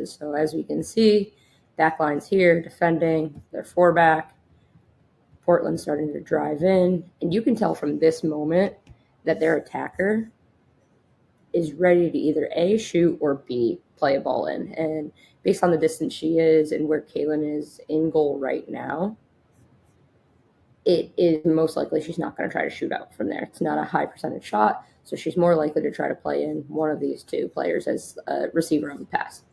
passes. So as we can see, backline's here defending, they're 4 back. Portland's starting to drive in, and you can tell from this moment that their attacker is ready to either A, shoot, or B, play a ball in. And based on the distance she is and where Kaylin is in goal right now, it is most likely she's not going to try to shoot out from there. It's not a high percentage shot, so she's more likely to try to play in one of these two players as a receiver of the pass.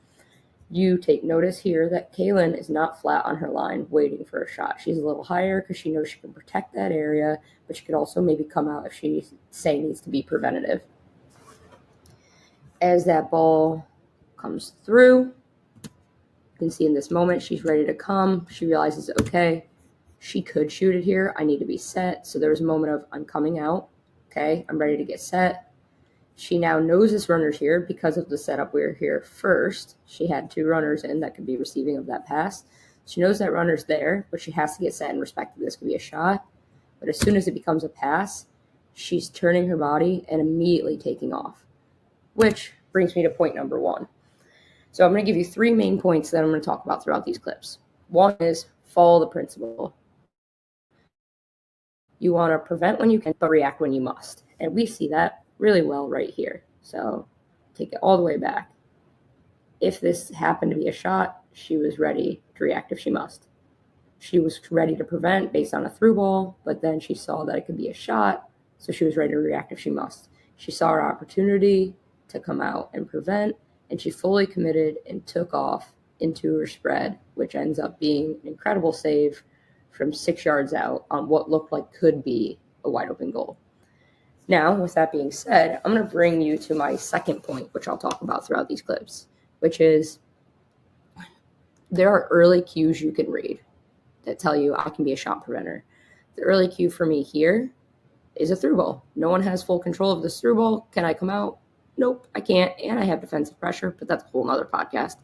You take notice here that Kaylin is not flat on her line waiting for a shot. She's a little higher because she knows she can protect that area, but she could also maybe come out if she, say, needs to be preventative. As that ball comes through, you can see in this moment she's ready to come. She realizes, okay, she could shoot it here. I need to be set. So there was a moment of, I'm coming out. Okay, I'm ready to get set. She now knows this runner's here because of the setup we were here first. She had 2 runners in that could be receiving of that pass. She knows that runner's there, but she has to get set and respect that this could be a shot. But as soon as it becomes a pass, she's turning her body and immediately taking off, which brings me to point number 1. So I'm going to give you 3 main points that I'm going to talk about throughout these clips. 1 is follow the principle. You want to prevent when you can, but react when you must. And we see that really well right here. So take it all the way back. If this happened to be a shot, she was ready to react if she must. She was ready to prevent based on a through ball, but then she saw that it could be a shot, so she was ready to react if she must. She saw her opportunity to come out and prevent, and she fully committed and took off into her spread, which ends up being an incredible save from 6 yards out on what looked like could be a wide open goal. Now, with that being said, I'm going to bring you to my second point, which I'll talk about throughout these clips, which is there are early cues you can read that tell you I can be a shot preventer. The early cue for me here is a through ball. No one has full control of this through ball. Can I come out? Nope, I can't. And I have defensive pressure, but that's a whole nother podcast.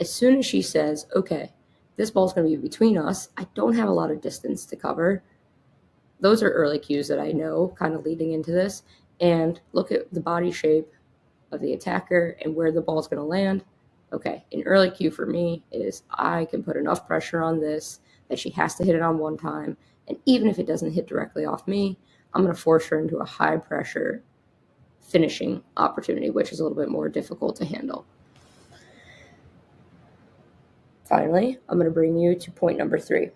As soon as she says, okay, this ball's going to be between us, I don't have a lot of distance to cover. Those are early cues that I know kind of leading into this. And look at the body shape of the attacker and where the ball's going to land. Okay, an early cue for me is I can put enough pressure on this that she has to hit it on one time. And even if it doesn't hit directly off me, I'm going to force her into a high pressure finishing opportunity, which is a little bit more difficult to handle. Finally, I'm going to bring you to point number 3,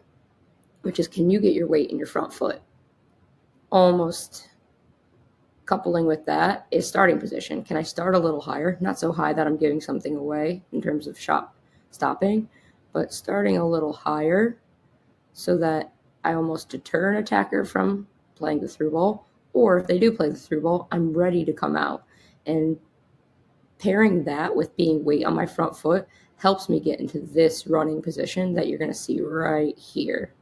which is, can you get your weight in your front foot? Almost coupling with that is starting position. Can I start a little higher? Not so high that I'm giving something away in terms of shot stopping, but starting a little higher so that I almost deter an attacker from playing the through ball. Or if they do play the through ball, I'm ready to come out. And pairing that with being weight on my front foot helps me get into this running position that you're going to see right here.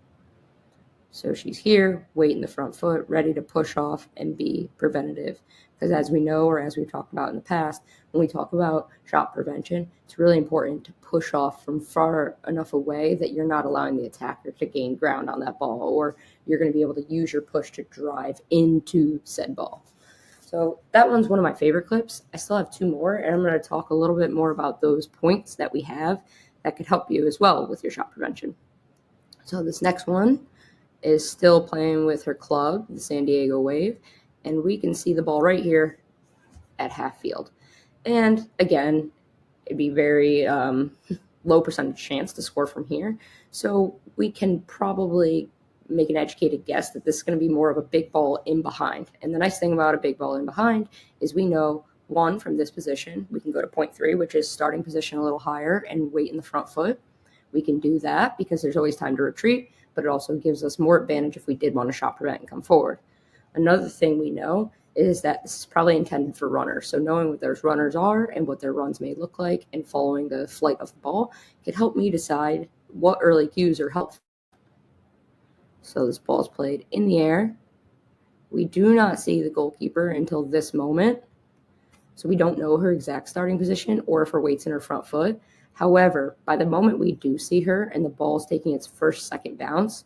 So she's here, weight in the front foot, ready to push off and be preventative. Because as we know, or as we've talked about in the past, when we talk about shot prevention, it's really important to push off from far enough away that you're not allowing the attacker to gain ground on that ball, or you're going to be able to use your push to drive into said ball. So that one's one of my favorite clips. I still have 2 more, and I'm going to talk a little bit more about those points that we have that could help you as well with your shot prevention. So this next one is still playing with her club, the San Diego Wave, and we can see the ball right here at half field. And again, it'd be very low percentage chance to score from here. So we can probably make an educated guess that this is going to be more of a big ball in behind. And the nice thing about a big ball in behind is we know, 1, from this position, we can go to point 3, which is starting position a little higher and weight in the front foot. We can do that because there's always time to retreat, but it also gives us more advantage if we did want to shot prevent and come forward. Another thing we know is that this is probably intended for runners. So knowing what those runners are and what their runs may look like and following the flight of the ball could help me decide what early cues are helpful. So this ball is played in the air. We do not see the goalkeeper until this moment. So we don't know her exact starting position or if her weight's in her front foot. However, by the moment we do see her and the ball's taking its first, second bounce,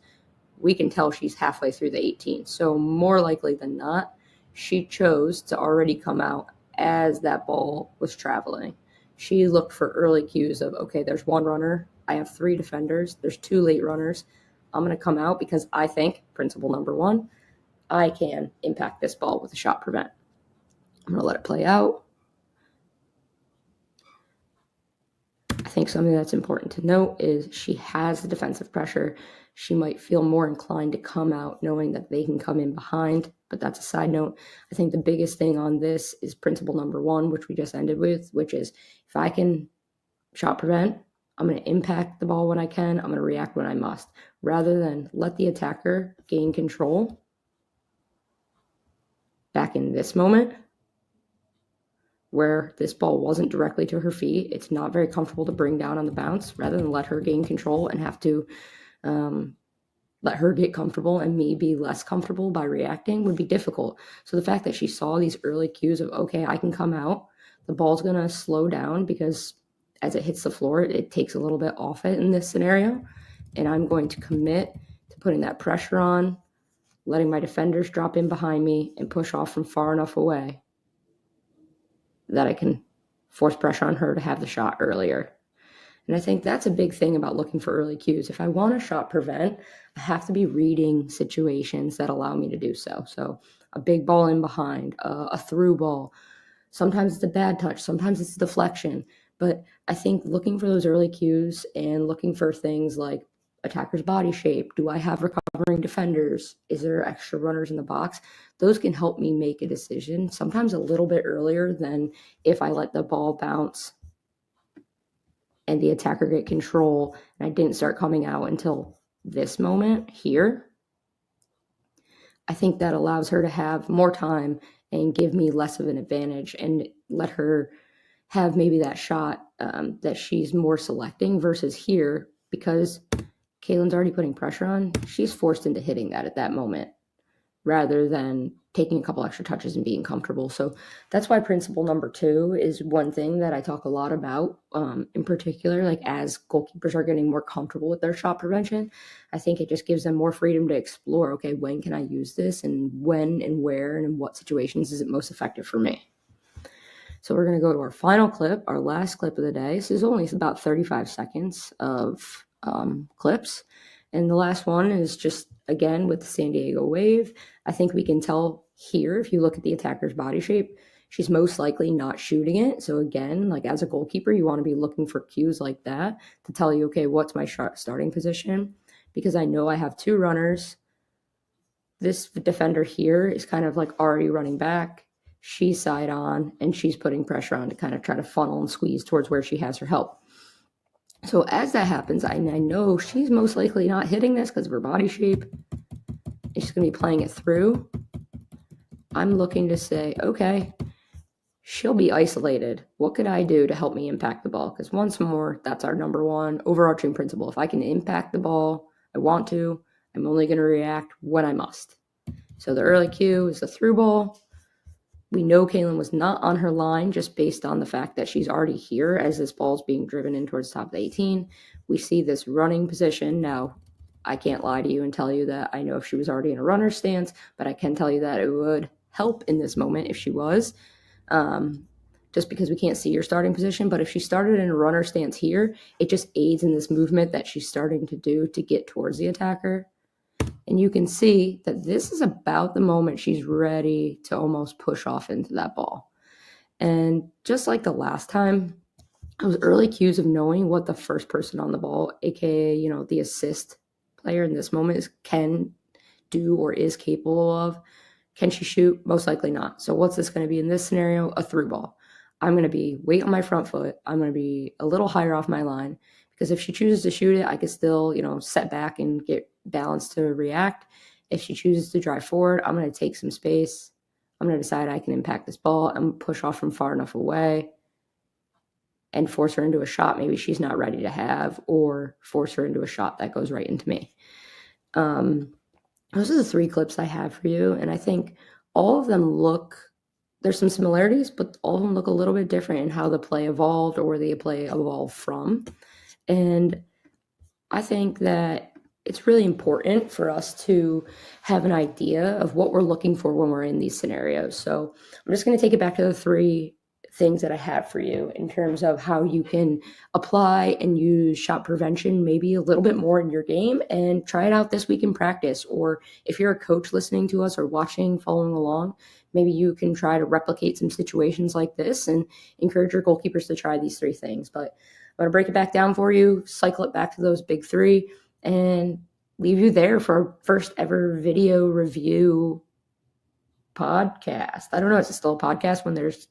we can tell she's halfway through the 18. So more likely than not, she chose to already come out as that ball was traveling. She looked for early cues of, okay, there's one runner. I have 3 defenders. There's 2 late runners. I'm going to come out because I think, principle number 1, I can impact this ball with a shot prevent. I'm going to let it play out. I think something that's important to note is she has the defensive pressure. She might feel more inclined to come out knowing that they can come in behind, but that's a side note. I think the biggest thing on this is principle number 1, which we just ended with, which is if I can shot prevent, I'm going to impact the ball when I can. I'm going to react when I must, rather than let the attacker gain control. Back in this moment, where this ball wasn't directly to her feet, it's not very comfortable to bring down on the bounce, rather than let her gain control and have to let her get comfortable and me be less comfortable by reacting would be difficult. So the fact that she saw these early cues of, okay, I can come out, the ball's going to slow down because as it hits the floor, it takes a little bit off it in this scenario. And I'm going to commit to putting that pressure on, letting my defenders drop in behind me and push off from far enough away that I can force pressure on her to have the shot earlier. And I think that's a big thing about looking for early cues. If I want to shot prevent, I have to be reading situations that allow me to do so. So a big ball in behind, a through ball. Sometimes it's a bad touch. Sometimes it's a deflection. But I think looking for those early cues and looking for things like attacker's body shape. Do I have recovering defenders? Is there extra runners in the box? Those can help me make a decision, sometimes a little bit earlier than if I let the ball bounce and the attacker get control and I didn't start coming out until this moment here. I think that allows her to have more time and give me less of an advantage and let her have maybe that shot that she's more selecting versus here, because Kaylin's already putting pressure on. She's forced into hitting that at that moment rather than taking a couple extra touches and being comfortable. So that's why principle number 2 is one thing that I talk a lot about in particular, like as goalkeepers are getting more comfortable with their shot prevention, I think it just gives them more freedom to explore, okay, when can I use this and when and where and in what situations is it most effective for me? So we're going to go to our final clip, our last clip of the day. This is only about 35 seconds of clips. And the last one is just, again, with the San Diego Wave. I think we can tell here, if you look at the attacker's body shape, she's most likely not shooting it. So again, like as a goalkeeper, you want to be looking for cues like that to tell you, okay, what's my starting position? Because I know I have 2 runners. This defender here is kind of like already running back. She's side on, and she's putting pressure on to kind of try to funnel and squeeze towards where she has her help. So as that happens, I know she's most likely not hitting this because of her body shape. And she's going to be playing it through. I'm looking to say, okay, she'll be isolated. What could I do to help me impact the ball? Because once more, that's our number 1 overarching principle. If I can impact the ball, I want to. I'm only going to react when I must. So the early cue is the through ball. We know Kaylin was not on her line just based on the fact that she's already here as this ball is being driven in towards the top of the 18. We see this running position. Now, I can't lie to you and tell you that I know if she was already in a runner's stance, but I can tell you that it would help in this moment if she was, just because we can't see her starting position. But if she started in a runner stance here, it just aids in this movement that she's starting to do to get towards the attacker. And you can see that this is about the moment she's ready to almost push off into that ball. And just like the last time, those early cues of knowing what the first person on the ball, aka, the assist player in this moment can do or is capable of. Can she shoot? Most likely not. So what's this going to be in this scenario? A through ball. I'm going to be weight on my front foot. I'm going to be a little higher off my line, because if she chooses to shoot it, I could still, set back and get balanced to react. If she chooses to drive forward, I'm going to take some space. I'm going to decide I can impact this ball and push off from far enough away and force her into a shot maybe she's not ready to have, or force her into a shot that goes right into me. Those are the 3 clips I have for you. And I think all of them there's some similarities, but all of them look a little bit different in how the play evolved or where the play evolved from. And I think that it's really important for us to have an idea of what we're looking for when we're in these scenarios. So I'm just going to take it back to the three things that I have for you in terms of how you can apply and use shot prevention maybe a little bit more in your game and try it out this week in practice. Or if you're a coach listening to us or watching, following along, maybe you can try to replicate some situations like this and encourage your goalkeepers to try these 3 things. But I'm going to break it back down for you, cycle it back to those big 3, and leave you there for our first ever video review podcast. I don't know, is it still a podcast when there's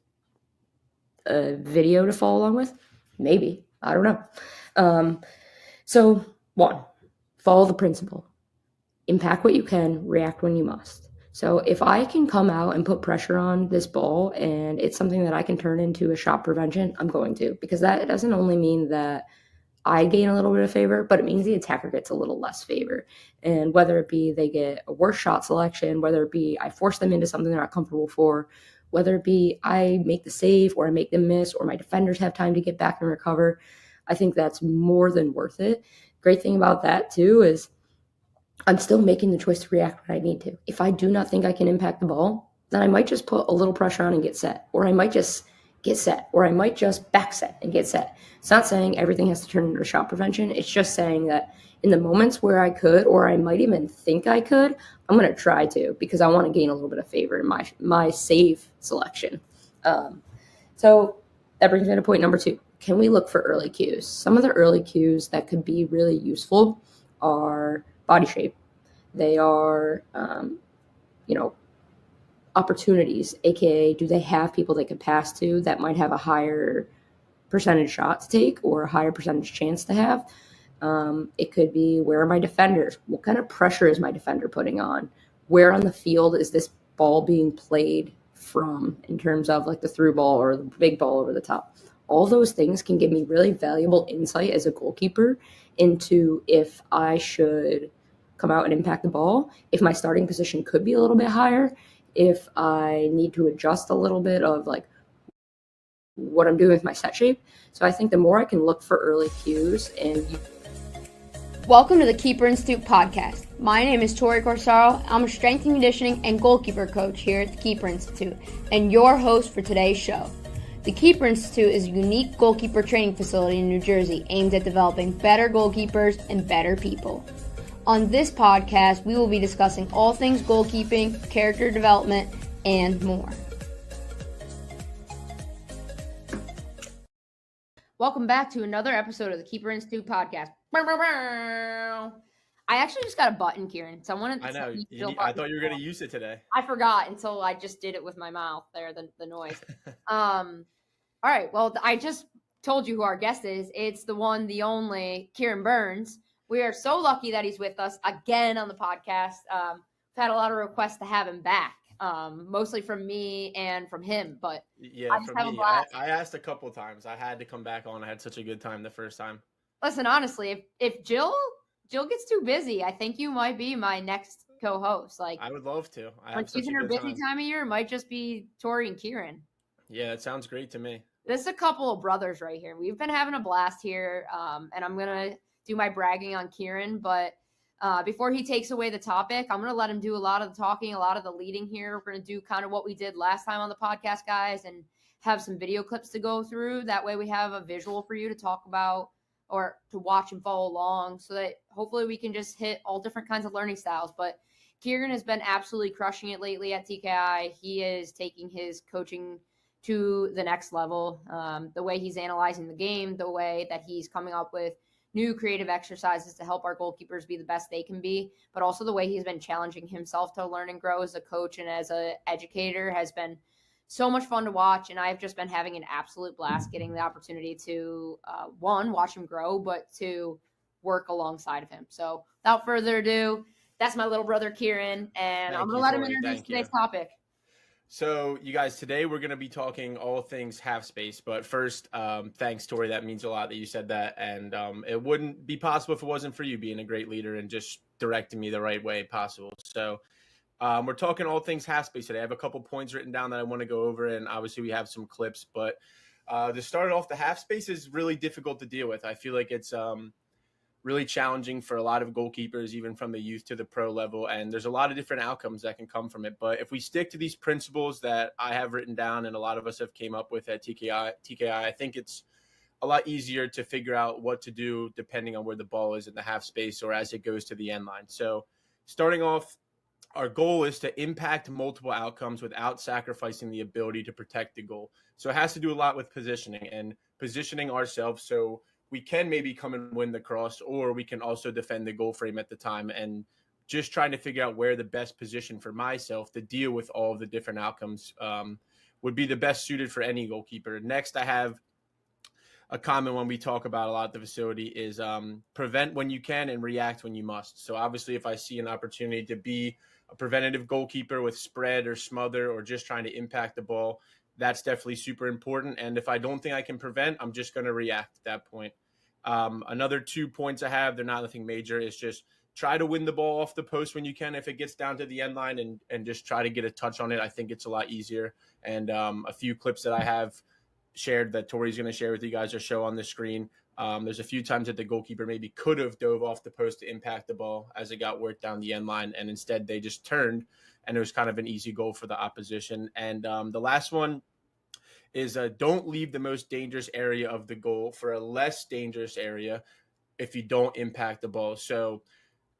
a video to follow along with? Maybe. I don't know. So 1, follow the principle. Impact what you can, react when you must. So if I can come out and put pressure on this ball and it's something that I can turn into a shot prevention, I'm going to, because that doesn't only mean that I gain a little bit of favor, but it means the attacker gets a little less favor. And whether it be they get a worse shot selection, whether it be I force them into something they're not comfortable for, whether it be I make the save or I make them miss or my defenders have time to get back and recover, I think that's more than worth it. Great thing about that too is I'm still making the choice to react when I need to. If I do not think I can impact the ball, then I might just put a little pressure on and get set, or I might just get set, or I might just back set and get set. It's not saying everything has to turn into shot prevention. It's just saying that in the moments where I could, or I might even think I could, I'm going to try to, because I want to gain a little bit of favor in my save selection. So that brings me to point number 2. Can we look for early cues? Some of the early cues that could be really useful are body shape. They are, opportunities, aka do they have people they could pass to that might have a higher percentage shot to take or a higher percentage chance to have. It could be, where are my defenders? What kind of pressure is my defender putting on? Where on the field is this ball being played from in terms of like the through ball or the big ball over the top? All those things can give me really valuable insight as a goalkeeper into if I should come out and impact the ball, if my starting position could be a little bit higher, if I need to adjust a little bit of like what I'm doing with my set shape. So I think the more I can look for early cues and Welcome to the Keeper Institute podcast. My name is Tori Corsaro. I'm a strength and conditioning and goalkeeper coach here at the Keeper Institute and your host for today's show. The Keeper Institute is a unique goalkeeper training facility in New Jersey aimed at developing better goalkeepers and better people. On this podcast, we will be discussing all things goalkeeping, character development, and more. Welcome back to another episode of the Keeper Institute podcast. I actually just got a button, Kieran. Someone. I know. I thought you were going to use it today. I forgot until I just did it with my mouth there, the noise. All right. Well, I just told you who our guest is. It's the one, the only, Kieran Burns. We are so lucky that he's with us again on the podcast. We've had a lot of requests to have him back, mostly from me and from him. But yeah, from me, I asked a couple of times. I had to come back on. I had such a good time the first time. Listen, honestly, if Jill gets too busy, I think you might be my next co-host. Like, I would love to. When she's in her busy time of year, it might just be Tori and Kieran. Yeah, that sounds great to me. This is a couple of brothers right here. We've been having a blast here, and I'm gonna do my bragging on Kieran. But before he takes away the topic, I'm gonna let him do a lot of the talking, a lot of the leading here. We're gonna do kind of what we did last time on the podcast, guys, and have some video clips to go through. That way, we have a visual for you to talk about or to watch and follow along, so that hopefully we can just hit all different kinds of learning styles. But Kieran has been absolutely crushing it lately at TKI. He is taking his coaching to the next level. The way he's analyzing the game, the way that he's coming up with new creative exercises to help our goalkeepers be the best they can be, but also the way he's been challenging himself to learn and grow as a coach and as an educator has been so much fun to watch. And I've just been having an absolute blast getting the opportunity to, one, watch him grow, but to work alongside of him. So without further ado, that's my little brother, Kieran, and I'm going to let him introduce today's topic. So, you guys, today we're going to be talking all things half space. But first, thanks, Tori. That means a lot that you said that. And it wouldn't be possible if it wasn't for you being a great leader and just directing me the right way possible. So, we're talking all things half space today. I have a couple points written down that I want to go over. And obviously, we have some clips. But to start off, the half space is really difficult to deal with. I feel like it's really challenging for a lot of goalkeepers, even from the youth to the pro level. And there's a lot of different outcomes that can come from it. But if we stick to these principles that I have written down and a lot of us have came up with at TKI, I think it's a lot easier to figure out what to do depending on where the ball is in the half space or as it goes to the end line. So starting off, our goal is to impact multiple outcomes without sacrificing the ability to protect the goal. So it has to do a lot with positioning and positioning ourselves so we can maybe come and win the cross, or we can also defend the goal frame at the time, and just trying to figure out where the best position for myself to deal with all of the different outcomes would be the best suited for any goalkeeper. Next, I have a common one we talk about a lot at the facility is prevent when you can and react when you must. So obviously, if I see an opportunity to be a preventative goalkeeper with spread or smother or just trying to impact the ball, that's definitely super important. And if I don't think I can prevent, I'm just going to react at that point. Another 2 points I have, they're not nothing major, is just try to win the ball off the post when you can. If it gets down to the end line and just try to get a touch on it, I think it's a lot easier. And a few clips that I have shared that Tori's going to share with you guys or show on the screen. There's a few times that the goalkeeper maybe could have dove off the post to impact the ball as it got worked down the end line, and instead they just turned, and it was kind of an easy goal for the opposition. And the last one is don't leave the most dangerous area of the goal for a less dangerous area if you don't impact the ball. So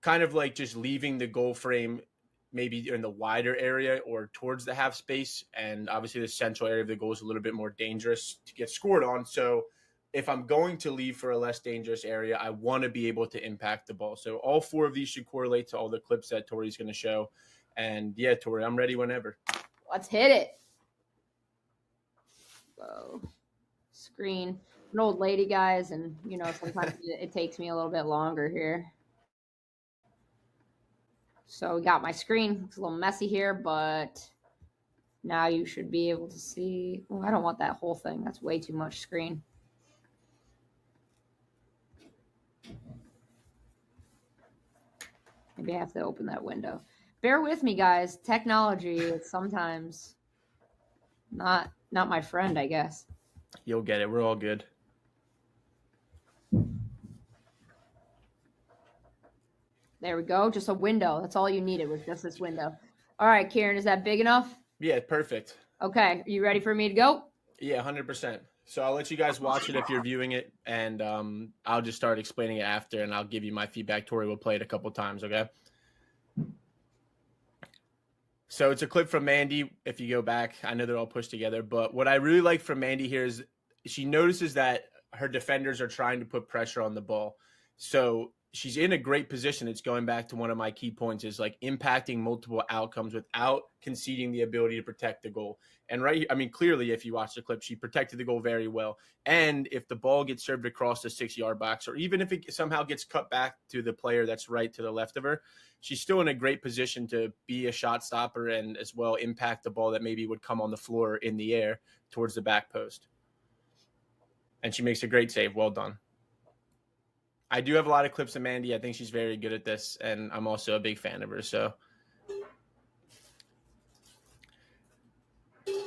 kind of like just leaving the goal frame maybe in the wider area or towards the half space. And obviously the central area of the goal is a little bit more dangerous to get scored on. So if I'm going to leave for a less dangerous area, I want to be able to impact the ball. So all 4 of these should correlate to all the clips that Tori's going to show. And yeah, Tori, I'm ready whenever. Let's hit it. Whoa. Screen. I'm an old lady, guys, and sometimes it takes me a little bit longer here. So we got my screen. It's a little messy here, but now you should be able to see. Oh, I don't want that whole thing. That's way too much screen. Maybe I have to open that window. Bear with me, guys. Technology is sometimes not my friend, I guess. You'll get it. We're all good. There we go. Just a window. That's all you needed was just this window. All right, Kieran, is that big enough? Yeah, perfect. Okay. Are you ready for me to go? Yeah, 100%. So I'll let you guys watch it if you're viewing it, and I'll just start explaining it after, and I'll give you my feedback. Tori will play it a couple times, okay? So it's a clip from Mandy. If you go back, I know they're all pushed together, but what I really like from Mandy here is she notices that her defenders are trying to put pressure on the ball. So she's in a great position. It's going back to one of my key points is like impacting multiple outcomes without conceding the ability to protect the goal. And clearly, if you watch the clip, she protected the goal very well. And if the ball gets served across the 6-yard box, or even if it somehow gets cut back to the player that's right to the left of her, she's still in a great position to be a shot stopper and as well impact the ball that maybe would come on the floor in the air towards the back post. And she makes a great save. Well done. I do have a lot of clips of Mandy. I think she's very good at this, and I'm also a big fan of her. So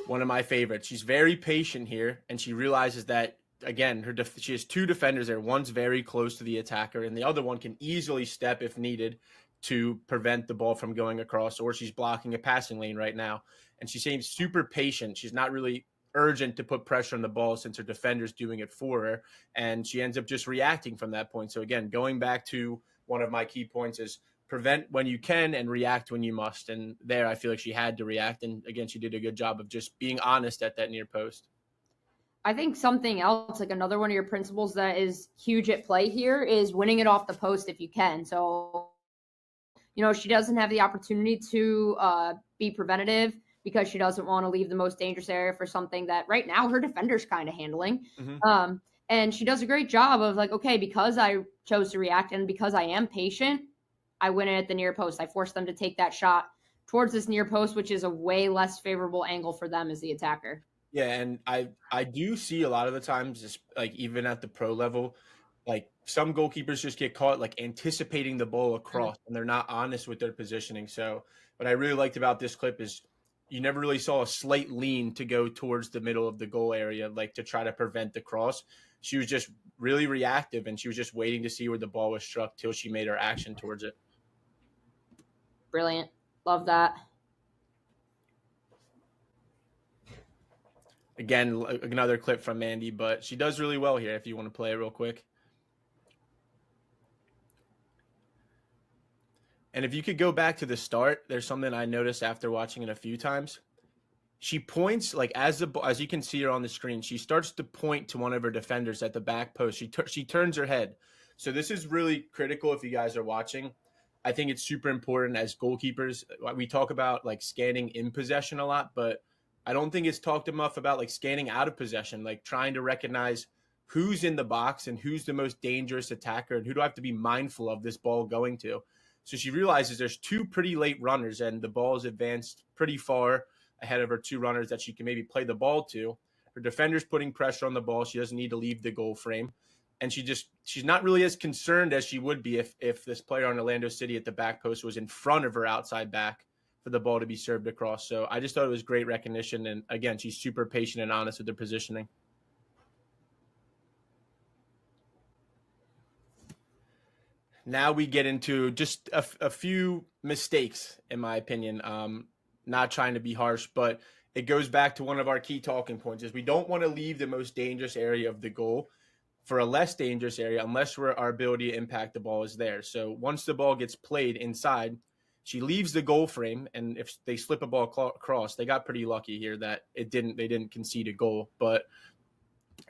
one of my favorites. She's very patient here, and she realizes that, again, she has 2 defenders there. One's very close to the attacker, and the other one can easily step if needed to prevent the ball from going across, or she's blocking a passing lane right now. And she seems super patient. She's not really urgent to put pressure on the ball since her defender's doing it for her, and she ends up just reacting from that point. So again, going back to one of my key points is prevent when you can and react when you must. And there I feel like she had to react, and again, she did a good job of just being honest at that near post. I think something else, like another one of your principles that is huge at play here, is winning it off the post if you can. So she doesn't have the opportunity to be preventative because she doesn't want to leave the most dangerous area for something that right now her defender's kind of handling. Mm-hmm. And she does a great job of like, okay, because I chose to react and because I am patient, I win it at the near post. I force them to take that shot towards this near post, which is a way less favorable angle for them as the attacker. Yeah, and I do see a lot of the times, just like even at the pro level, like some goalkeepers just get caught like anticipating the ball across, and they're not honest with their positioning. So what I really liked about this clip is you never really saw a slight lean to go towards the middle of the goal area, like to try to prevent the cross. she was just really reactive, and she was just waiting to see where the ball was struck till she made her action towards it. Brilliant. Love that. Again, another clip from Mandy, but she does really well here if you want to play it real quick. And if you could go back to the start, there's something I noticed after watching it a few times. She points, like, as you can see her on the screen, she starts to point to one of her defenders at the back post. She turns her head. So this is really critical if you guys are watching. I think it's super important as goalkeepers. We talk about like scanning in possession a lot, but I don't think it's talked enough about like scanning out of possession, like trying to recognize who's in the box and who's the most dangerous attacker and who do I have to be mindful of this ball going to. So she realizes there's two pretty late runners and the ball is advanced pretty far ahead of her two runners that she can maybe play the ball to. Her defender's putting pressure on the ball. She doesn't need to leave the goal frame. And she's not really as concerned as she would be if this player on Orlando City at the back post was in front of her outside back for the ball to be served across. So I just thought it was great recognition. And again, she's super patient and honest with her positioning. Now we get into just a few mistakes, in my opinion. Not trying to be harsh, but it goes back to one of our key talking points is we don't want to leave the most dangerous area of the goal for a less dangerous area unless our ability to impact the ball is there. So once the ball gets played inside, she leaves the goal frame, and if they slip a ball across, they got pretty lucky here that they didn't concede a goal, but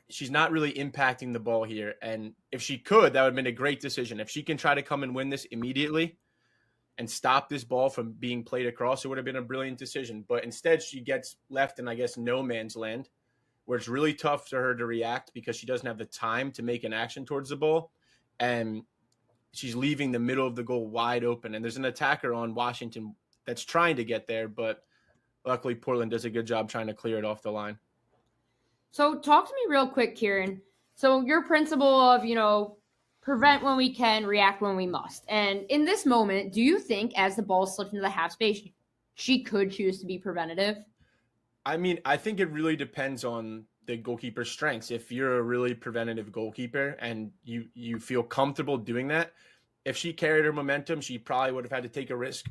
she's not really impacting the ball here. And if she could, that would have been a great decision. If she can try to come and win this immediately and stop this ball from being played across, it would have been a brilliant decision. But instead, she gets left in, I guess, no man's land, where it's really tough for her to react because she doesn't have the time to make an action towards the ball. And she's leaving the middle of the goal wide open. And there's an attacker on Washington that's trying to get there, but luckily Portland does a good job trying to clear it off the line. So talk to me real quick, Kieran. So your principle of, prevent when we can, react when we must. And in this moment, do you think as the ball slipped into the half space, she could choose to be preventative? I mean, I think it really depends on the goalkeeper's strengths. If you're a really preventative goalkeeper and you feel comfortable doing that, if she carried her momentum, she probably would have had to take a risk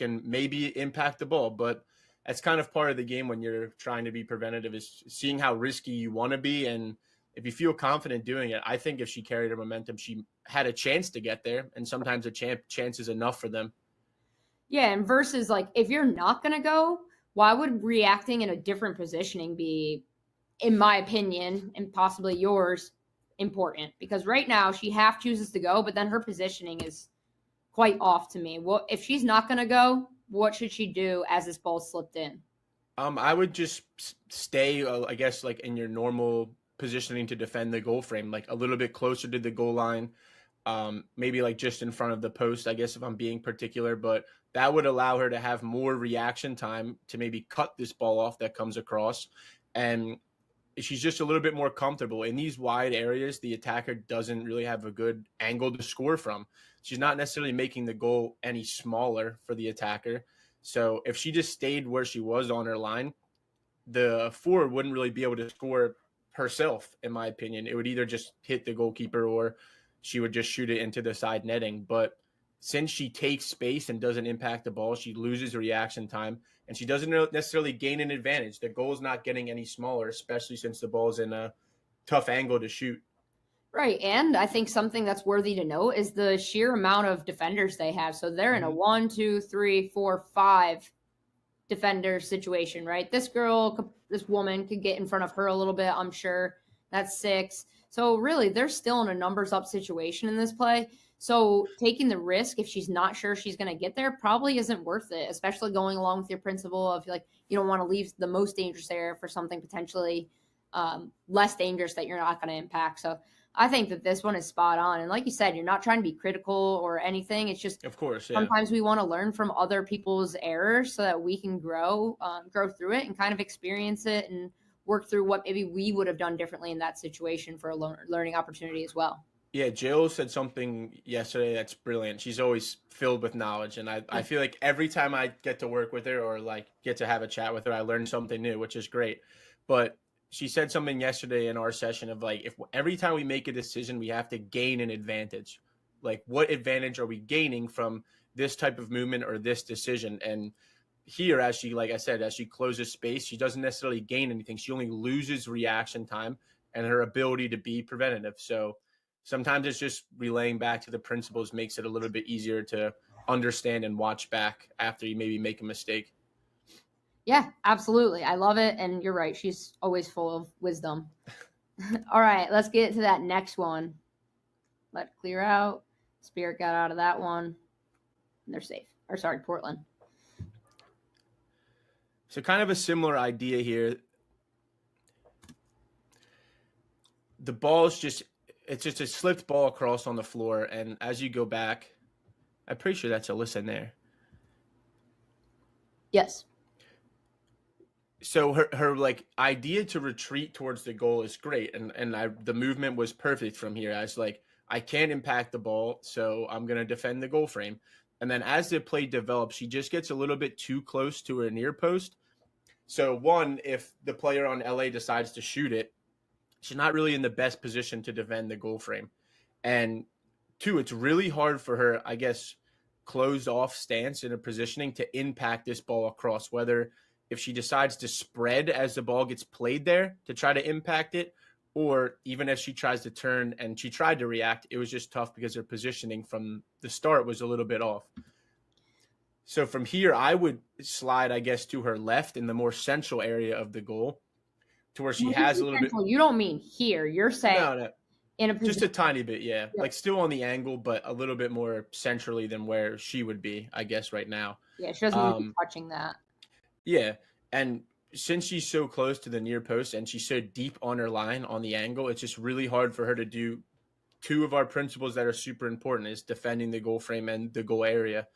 and maybe impact the ball. But that's kind of part of the game when you're trying to be preventative, is seeing how risky you want to be. And if you feel confident doing it, I think if she carried her momentum, she had a chance to get there. And sometimes a chance is enough for them. Yeah, and versus like if you're not going to go, why would reacting in a different positioning be, in my opinion, and possibly yours, important? Because right now she half chooses to go, but then her positioning is quite off to me. Well, if she's not going to go, what should she do as this ball slipped in? I would just stay, I guess, like in your normal positioning to defend the goal frame, like a little bit closer to the goal line, maybe like just in front of the post, I guess, if I'm being particular. But that would allow her to have more reaction time to maybe cut this ball off that comes across. And she's just a little bit more comfortable in these wide areas. The attacker doesn't really have a good angle to score from. She's not necessarily making the goal any smaller for the attacker. So if she just stayed where she was on her line, the forward wouldn't really be able to score herself, in my opinion. It would either just hit the goalkeeper or she would just shoot it into the side netting. But since she takes space and doesn't impact the ball, she loses reaction time, and she doesn't necessarily gain an advantage. The goal is not getting any smaller, especially since the ball is in a tough angle to shoot. Right, and I think something that's worthy to note is the sheer amount of defenders they have. So they're in a 1, 2, 3, 4, 5 defender situation, right? This woman could get in front of her a little bit, I'm sure. That's 6. So really, they're still in a numbers up situation in this play. So taking the risk, if she's not sure she's going to get there, probably isn't worth it, especially going along with your principle of like, you don't want to leave the most dangerous area for something potentially less dangerous that you're not going to impact. So I think that this one is spot on. And like you said, you're not trying to be critical or anything. It's just, of course, sometimes we want to learn from other people's errors so that we can grow through it and kind of experience it and work through what maybe we would have done differently in that situation for a learning opportunity as well. Yeah, Jill said something yesterday that's brilliant. She's always filled with knowledge. And I feel like every time I get to work with her or like get to have a chat with her, I learn something new, which is great. But she said something yesterday in our session of like, if every time we make a decision, we have to gain an advantage. Like, what advantage are we gaining from this type of movement or this decision? And here, as she, like I said, as she closes space, she doesn't necessarily gain anything. She only loses reaction time and her ability to be preventative. So sometimes it's just relaying back to the principles makes it a little bit easier to understand and watch back after you maybe make a mistake. Yeah, absolutely. I love it. And you're right. She's always full of wisdom. All right, let's get to that next one. Let it clear out. Spirit got out of that one. And they're safe. Or sorry, Portland. So kind of a similar idea here. The ball is just, it's just a slipped ball across on the floor. And as you go back, I'm pretty sure that's Alyssa there. Yes. So her like idea to retreat towards the goal is great, and the movement was perfect from here. I was like, I can't impact the ball, so I'm gonna defend the goal frame. And then as the play develops, she just gets a little bit too close to her near post. So one, if the player on LA decides to shoot it, she's not really in the best position to defend the goal frame. And two, it's really hard for her, I guess, closed off stance in a positioning to impact this ball across, whether if she decides to spread as the ball gets played there to try to impact it, or even if she tries to turn and she tried to react, it was just tough because her positioning from the start was a little bit off. So from here, I would slide, I guess, to her left in the more central area of the goal to where she has a little bit. You don't mean here. You're saying No. in a position. Just a tiny bit, yeah. Like still on the angle, but a little bit more centrally than where she would be, I guess, right now. Yeah, she doesn't need to be touching that. Yeah, and since she's so close to the near post and she's so deep on her line on the angle, it's just really hard for her to do two of our principles that are super important, is defending the goal frame and the goal area.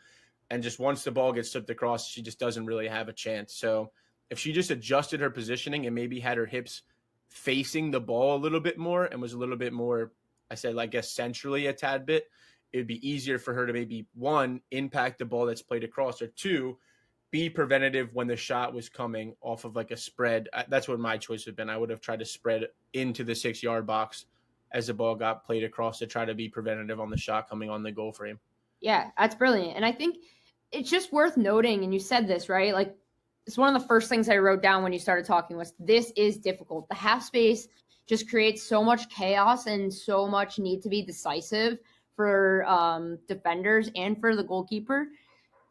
And just once the ball gets slipped across, she just doesn't really have a chance. So if she just adjusted her positioning and maybe had her hips facing the ball a little bit more and was a little bit more, I guess, centrally a tad bit, it'd be easier for her to maybe, one, impact the ball that's played across, or two, be preventative when the shot was coming off of like a spread. That's what my choice would have been. I would have tried to spread into the 6-yard box as the ball got played across to try to be preventative on the shot coming on the goal frame. Yeah, that's brilliant. And I think it's just worth noting, and you said this, right? Like, it's one of the first things I wrote down when you started talking was, this is difficult. The half space just creates so much chaos and so much need to be decisive for defenders and for the goalkeeper.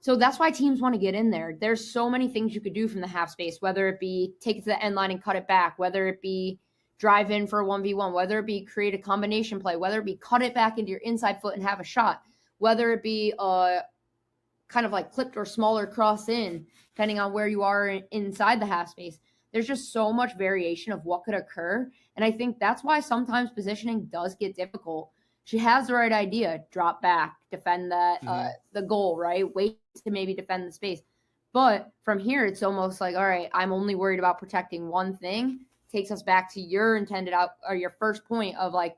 So that's why teams want to get in there. There's so many things you could do from the half space, whether it be take it to the end line and cut it back, whether it be drive in for a 1v1, whether it be create a combination play, whether it be cut it back into your inside foot and have a shot, whether it be kind of like clipped or smaller cross in, depending on where you are inside the half space. There's just so much variation of what could occur. And I think that's why sometimes positioning does get difficult. She has the right idea, drop back, defend that the goal, right? Wait to maybe defend the space. But from here, it's almost like, all right, I'm only worried about protecting one thing. Takes us back to your intended out, or your first point of like,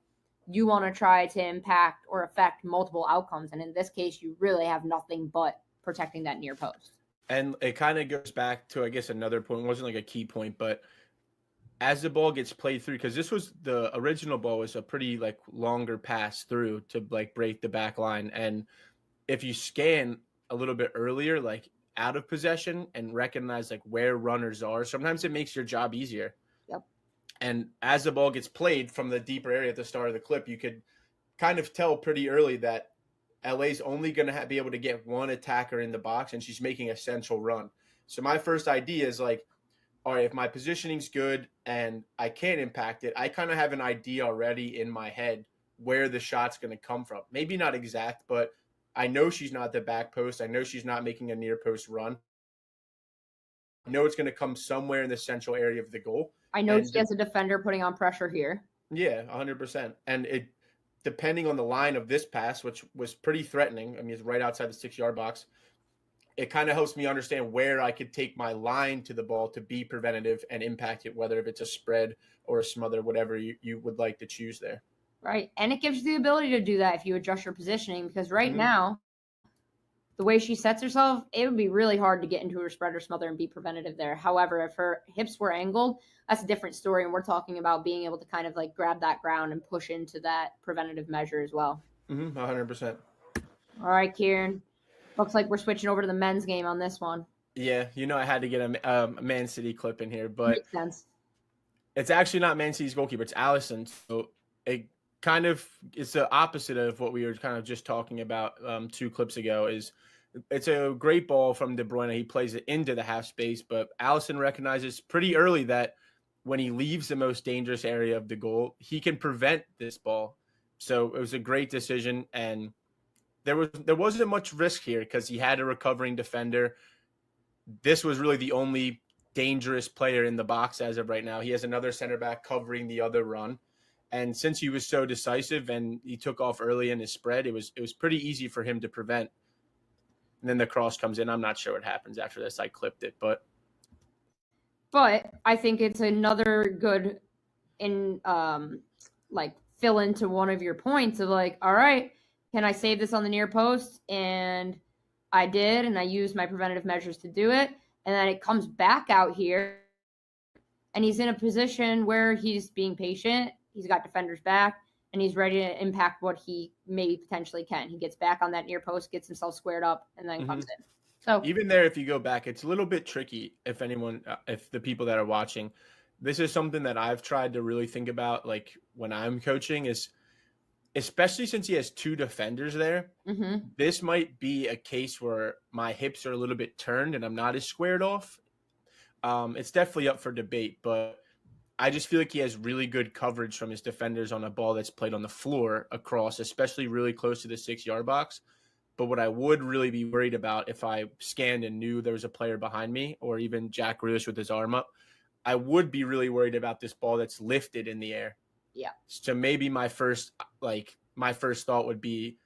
you want to try to impact or affect multiple outcomes. And in this case, you really have nothing but protecting that near post. And it kind of goes back to, I guess, another point. It wasn't like a key point, but as the ball gets played through, because this was the original ball was a pretty like longer pass through to like break the back line. And if you scan a little bit earlier, like out of possession, and recognize like where runners are, sometimes it makes your job easier. Yep. And as the ball gets played from the deeper area at the start of the clip, you could kind of tell pretty early that LA's only going to be able to get one attacker in the box, and she's making a central run. So my first idea is like, all right, if my positioning's good and I can't impact it, I kind of have an idea already in my head where the shot's going to come from. Maybe not exact, but I know she's not the back post. I know she's not making a near post run. I know it's going to come somewhere in the central area of the goal. I know she has a defender putting on pressure here. Yeah, 100%. And it, depending on the line of this pass, which was pretty threatening, I mean, it's right outside the 6-yard box, it kind of helps me understand where I could take my line to the ball to be preventative and impact it, whether if it's a spread or a smother, whatever you would like to choose there. Right. And it gives you the ability to do that if you adjust your positioning, because right now, the way she sets herself, it would be really hard to get into her spread or smother and be preventative there. However, if her hips were angled, that's a different story. And we're talking about being able to kind of like grab that ground and push into that preventative measure as well. 100%. All right, Kieran. Looks like we're switching over to the men's game on this one. Yeah, I had to get a Man City clip in here, but Makes sense. it's actually not Man City's goalkeeper. It's Allison. So it kind of it's the opposite of what we were kind of just talking about 2 clips ago. It's a great ball from De Bruyne. He plays it into the half space, but Allison recognizes pretty early that when he leaves the most dangerous area of the goal, he can prevent this ball. So it was a great decision, and there wasn't much risk here because he had a recovering defender. This was really the only dangerous player in the box as of right now. He has another center back covering the other run. And since he was so decisive and he took off early in his spread, it was pretty easy for him to prevent. And then the cross comes in. I'm not sure what happens after this. I clipped it, but I think it's another good fill into one of your points of like, all right, can I save this on the near post? And I did, and I used my preventative measures to do it. And then it comes back out here, and he's in a position where he's being patient. He's got defenders back, and he's ready to impact what he maybe potentially can. He gets back on that near post, gets himself squared up, and then comes in. So even there, if you go back, it's a little bit tricky. If the people that are watching, this is something that I've tried to really think about, like when I'm coaching, is especially since he has 2 defenders there. This might be a case where my hips are a little bit turned and I'm not as squared off. It's definitely up for debate, but I just feel like he has really good coverage from his defenders on a ball that's played on the floor across, especially really close to the 6-yard box. But what I would really be worried about if I scanned and knew there was a player behind me, or even Jack Grealish with his arm up, I would be really worried about this ball that's lifted in the air. Yeah. So maybe my first thought would be,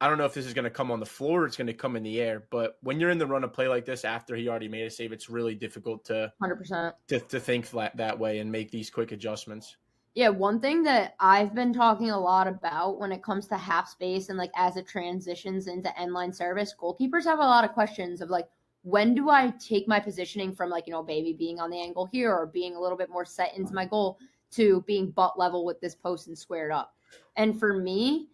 I don't know if this is going to come on the floor or it's going to come in the air. But when you're in the run of play like this after he already made a save, it's really difficult to 100% to think that way and make these quick adjustments. Yeah, one thing that I've been talking a lot about when it comes to half space and like as it transitions into end line service, goalkeepers have a lot of questions of like, when do I take my positioning from like, maybe being on the angle here or being a little bit more set into my goal to being butt level with this post and squared up. And for me,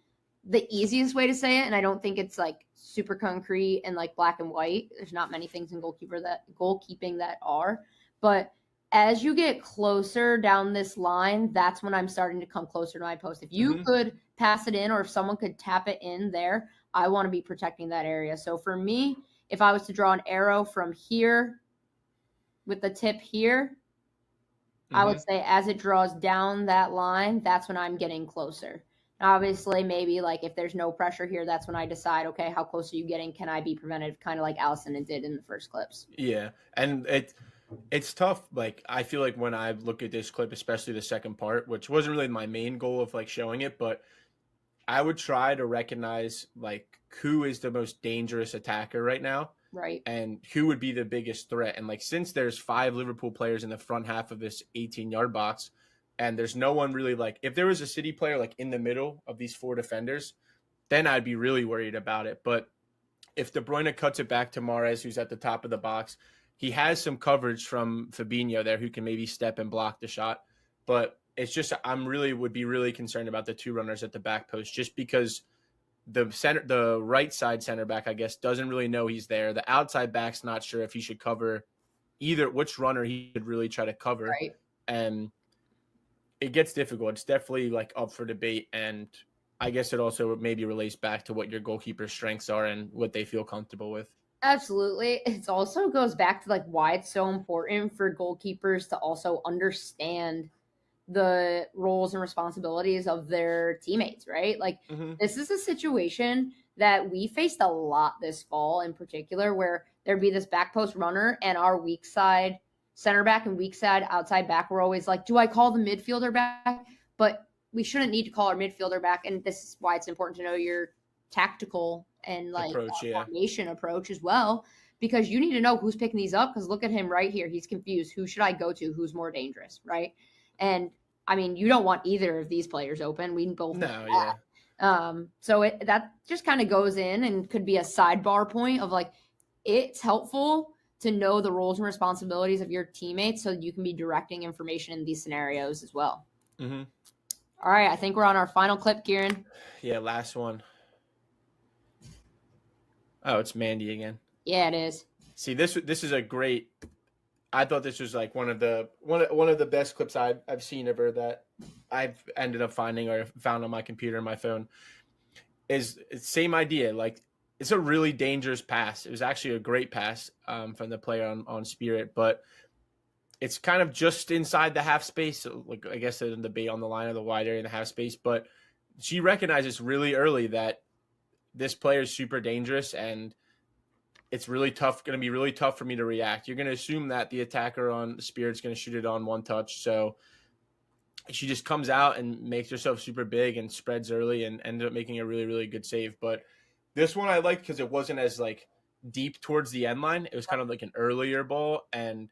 the easiest way to say it, and I don't think it's like super concrete and like black and white. There's not many things in goalkeeping that are, but as you get closer down this line, that's when I'm starting to come closer to my post. If you could pass it in or if someone could tap it in there, I want to be protecting that area. So for me, if I was to draw an arrow from here with the tip here, I would say as it draws down that line, that's when I'm getting closer. Obviously, maybe like if there's no pressure here, that's when I decide, okay, how close are you getting? Can I be preventive? Kind of like Allison did in the first clips. Yeah, and it's tough. Like I feel like when I look at this clip, especially the second part, which wasn't really my main goal of like showing it, but I would try to recognize like who is the most dangerous attacker right now. Right. And who would be the biggest threat. And like since there's 5 Liverpool players in the front half of this 18-yard box, and there's no one really like, if there was a City player like in the middle of these 4 defenders, then I'd be really worried about it. But if De Bruyne cuts it back to Mahrez, who's at the top of the box, he has some coverage from Fabinho there who can maybe step and block the shot. But it's just would be really concerned about the 2 runners at the back post, just because the right side center back, I guess, doesn't really know he's there. The outside back's not sure if he should cover either which runner he should really try to cover. Right. And it gets difficult. It's definitely like up for debate. And I guess it also maybe relates back to what your goalkeeper's strengths are and what they feel comfortable with. Absolutely. It also goes back to like why it's so important for goalkeepers to also understand the roles and responsibilities of their teammates, right? Like this is a situation that we faced a lot this fall in particular, where there'd be this back post runner and our weak side center back and weak side outside back were always like, do I call the midfielder back? But we shouldn't need to call our midfielder back. And this is why it's important to know your tactical and like formation approach as well, because you need to know who's picking these up. Because look at him right here. He's confused. Who should I go to? Who's more dangerous, right? And I mean, you don't want either of these players open. We both know that. So that just kind of goes in and could be a sidebar point of like, it's helpful to know the roles and responsibilities of your teammates so you can be directing information in these scenarios as well. Mm-hmm. All right, I think we're on our final clip, Kieran. Yeah, last one. Oh, it's Mandy again. Yeah, it is. See, this is a great. I thought this was like one of the best clips I've seen of her that I've ended up finding or found on my computer and my phone. Is same idea. Like, it's a really dangerous pass. It was actually a great pass from the player on Spirit, but it's kind of just inside the half space. So, like, I guess the debate on the line of the wide area in the half space, but she recognizes really early that this player is super dangerous and it's really tough. Going to be really tough for me to react. You're going to assume that the attacker on the Spirit's going to shoot it on one touch. So she just comes out and makes herself super big and spreads early and ended up making a really, really good save. But this one I liked because it wasn't as like deep towards the end line. It was kind of like an earlier ball. And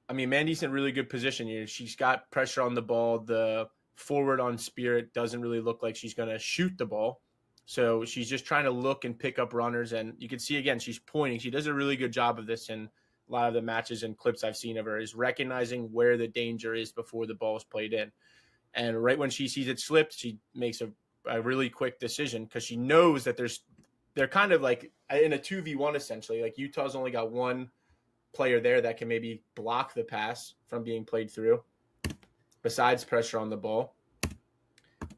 I mean, Mandy's in really good position here. She's got pressure on the ball. The forward on Spirit doesn't really look like she's going to shoot the ball. So she's just trying to look and pick up runners. And you can see, again, she's pointing. She does a really good job of this in a lot of the matches and clips I've seen of her, is recognizing where the danger is before the ball is played in. And right when she sees it slipped, she makes a really quick decision because she knows that they're kind of like in a 2v1 essentially. Like, Utah's only got one player there that can maybe block the pass from being played through besides pressure on the ball.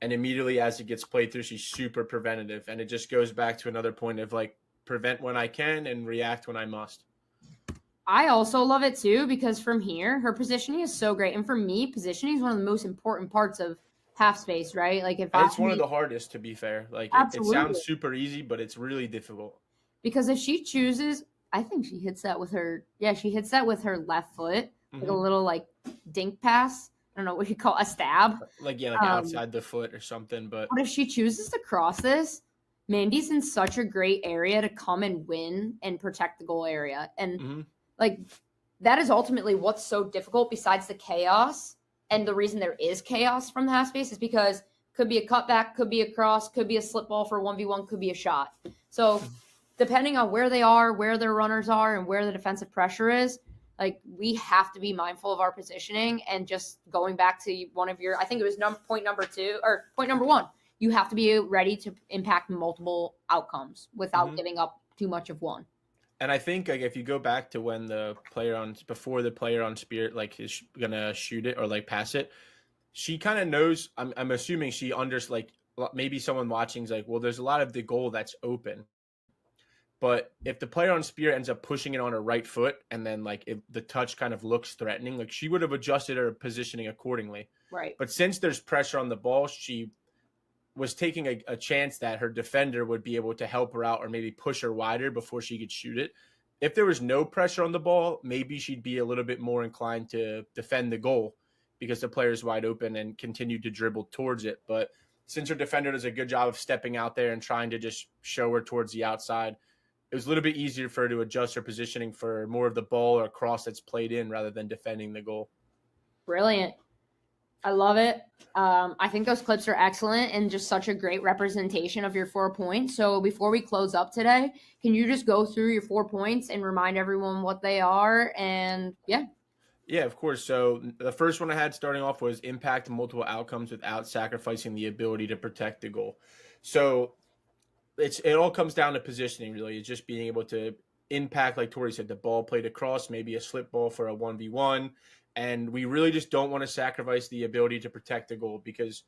And immediately as it gets played through, she's super preventative. And it just goes back to another point of like, prevent when I can and react when I must. I also love it too because from here, her positioning is so great. And for me, positioning is one of the most important parts of half space, right? Like, if it's one of the hardest, to be fair. Like, it sounds super easy, but it's really difficult. Because if she chooses, I think she hits that with her. Yeah, she hits that with her left foot, like a little like dink pass. I don't know what you call a stab. Like outside the foot or something. But if she chooses to cross this, Mandy's in such a great area to come and win and protect the goal area. And like, that is ultimately what's so difficult besides the chaos. And the reason there is chaos from the half space is because could be a cutback, could be a cross, could be a slip ball for 1v1, could be a shot. So depending on where they are, where their runners are, and where the defensive pressure is, like, we have to be mindful of our positioning. And just going back to one of your, I think it was point number 1, you have to be ready to impact multiple outcomes without giving up too much of one. And I think, like, if you go back to when before the player on Spirit like is gonna shoot it or like pass it, she kind of knows. I'm assuming she like, maybe someone watching is like, well, there's a lot of the goal that's open. But if the player on Spirit ends up pushing it on her right foot and then like if the touch kind of looks threatening, like, she would have adjusted her positioning accordingly. Right. But since there's pressure on the ball, she was taking a chance that her defender would be able to help her out or maybe push her wider before she could shoot it. If there was no pressure on the ball, maybe she'd be a little bit more inclined to defend the goal because the player's wide open and continue to dribble towards it. But since her defender does a good job of stepping out there and trying to just show her towards the outside, it was a little bit easier for her to adjust her positioning for more of the ball or cross that's played in rather than defending the goal. Brilliant. I love it. I think those clips are excellent and just such a great representation of your 4 points. So before we close up today, can you just go through your 4 points and remind everyone what they are? And yeah, of course. So the first one I had starting off was impact multiple outcomes without sacrificing the ability to protect the goal. So it all comes down to positioning, really. It's just being able to impact, like Tori said, the ball played across, maybe a slip ball for a 1v1. And we really just don't want to sacrifice the ability to protect the goal because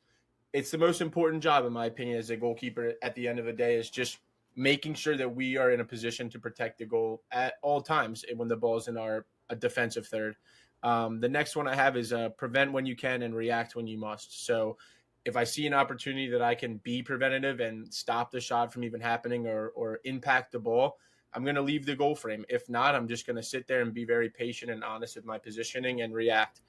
it's the most important job, in my opinion, as a goalkeeper at the end of the day, is just making sure that we are in a position to protect the goal at all times when the ball is in our defensive third. The next one I have is prevent when you can and react when you must. So if I see an opportunity that I can be preventative and stop the shot from even happening or impact the ball, I'm going to leave the goal frame. If not, I'm just going to sit there and be very patient and honest with my positioning and react.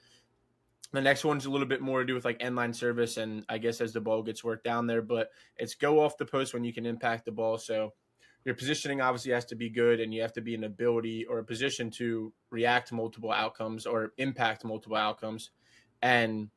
The next one's a little bit more to do with like end line service and I guess as the ball gets worked down there, but it's go off the post when you can impact the ball. So your positioning obviously has to be good and you have to be in ability or a position to react to multiple outcomes or impact multiple outcomes. And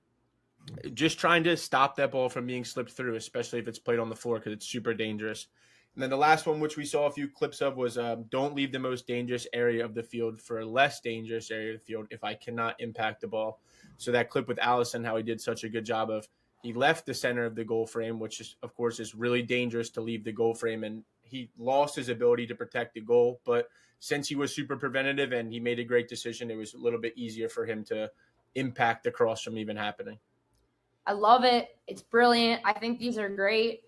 just trying to stop that ball from being slipped through, especially if it's played on the floor, because it's super dangerous. And then the last one, which we saw a few clips of, was don't leave the most dangerous area of the field for a less dangerous area of the field if I cannot impact the ball. So that clip with Allison, how he did such a good job of, he left the center of the goal frame, which is, of course, is really dangerous to leave the goal frame. And he lost his ability to protect the goal. But since he was super preventative and he made a great decision, it was a little bit easier for him to impact the cross from even happening. I love it. It's brilliant. I think these are great.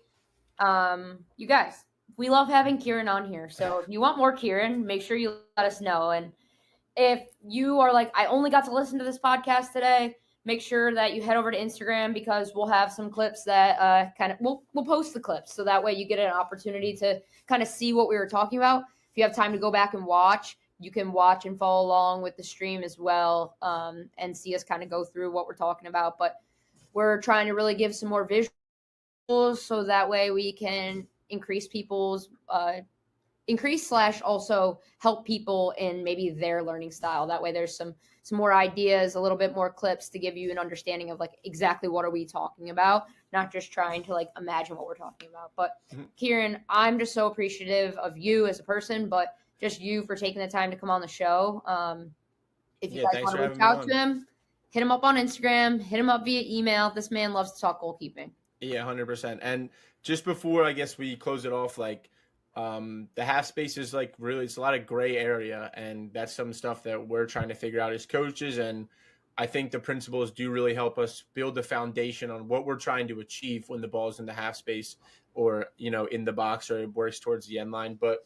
You guys, we love having Kieran on here. So if you want more Kieran, make sure you let us know. And if you are like, I only got to listen to this podcast today, make sure that you head over to Instagram, because we'll have some clips that we'll post the clips. So that way you get an opportunity to kind of see what we were talking about. If you have time to go back and watch, you can watch and follow along with the stream as well, and see us kind of go through what we're talking about. But we're trying to really give some more visuals so that way we can increase people's also help people in maybe their learning style. That way there's some more ideas, a little bit more clips to give you an understanding of like exactly what are we talking about, not just trying to like imagine what we're talking about. But Kieran, I'm just so appreciative of you as a person, but just you for taking the time to come on the show. If you guys want to reach out to him, hit him up on Instagram, hit him up via email. This man loves to talk goalkeeping. Yeah, 100%. And just before, I guess, we close it off, like, the half space is like really, it's a lot of gray area, and that's some stuff that we're trying to figure out as coaches. And I think the principles do really help us build the foundation on what we're trying to achieve when the ball's in the half space or, you know, in the box, or it works towards the end line. But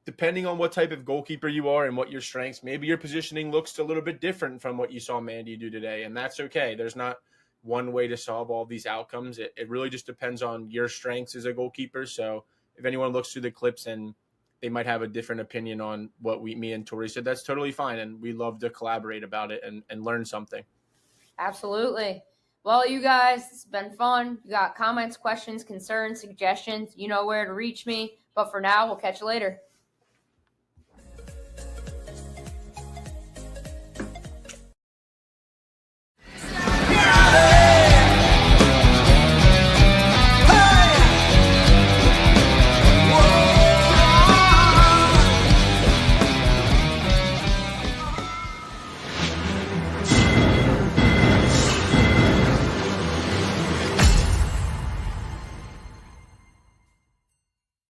depending on what type of goalkeeper you are and what your strengths, maybe your positioning looks a little bit different from what you saw Mandy do today. And that's okay. There's not one way to solve all these outcomes. It really just depends on your strengths as a goalkeeper. So if anyone looks through the clips and they might have a different opinion on what me and Tori said, that's totally fine. And we love to collaborate about it and learn something. Absolutely. Well, you guys, it's been fun. You got comments, questions, concerns, suggestions, you know where to reach me. But for now, we'll catch you later.